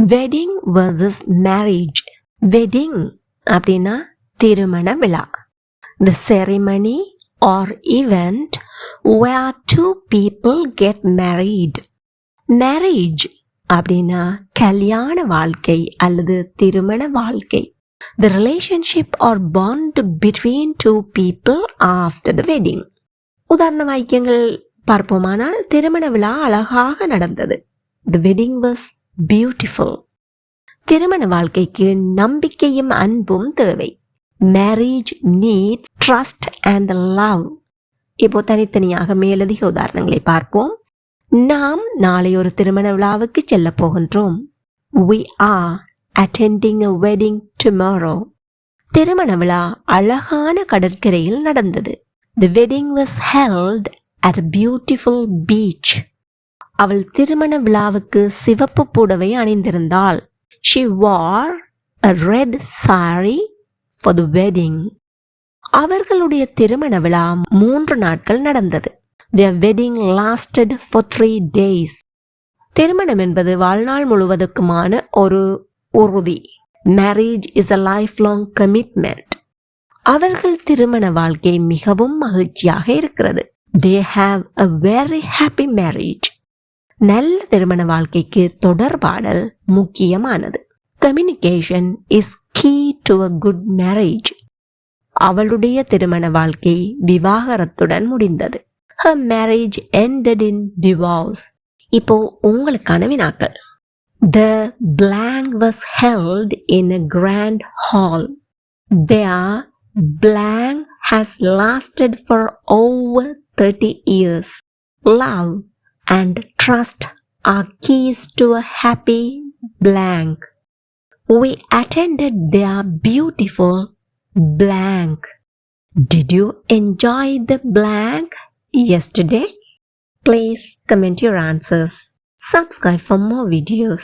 Wedding versus marriage. Wedding அப்படின்னா திருமண விழா. The ceremony or event where two people get married. Marriage அப்படின்னா கல்யாண வாழ்க்கை அல்லது திருமண வாழ்க்கை. The relationship or bond between two people after the wedding. உதாரண வாக்கியங்கள் பார்ப்போமானால், திருமண விழா அழகாக நடந்தது. The wedding was beautiful. திருமண வாழ்க்கைக்கு நம்பிக்கையும் அன்பும் தேவை. Marriage needs trust and love. இப்போ தனித்தனியாக மேலதிக உதாரணங்களை பார்ப்போம். நாம் நாளை ஒரு திருமண விழாவுக்கு செல்ல போகின்றோம். We are attending a wedding tomorrow. திருமண விழா அழகான கடற்கரையில் நடந்தது. The wedding was held at a beautiful beach. அவள் திருமண விழாவுக்கு சிவப்பு புடவை அணிந்திருந்தாள். She wore a red saree for the wedding. அவர்களுடைய திருமண விழா 3 நாட்கள் நடந்தது. Their wedding lasted for 3 days. திருமணம் என்பது வாழ்நாள் முழுவதுக்குமான ஒரு உறுதி. Marriage is a lifelong commitment. அவர்கள் திருமண வாழ்க்கை மிகவும் மகிழ்ச்சியாக இருக்கிறது. They have a very happy marriage. நல்ல திருமண வாழ்க்கைக்கு தொடர்பாடல் முக்கியமானது. Communication is key to a good marriage. அவளுடைய திருமண வாழ்க்கை விவாகரத்துடன் முடிந்தது. Her marriage ended in divorce. இப்போ உங்களுக்கான வினாக்கள். The blank was held in a grand hall. Their blank has lasted for over 30 years. Love and trust are keys to a happy blank. We attended their beautiful blank. Did you enjoy the blank yesterday? Please comment your answers. Subscribe for more videos.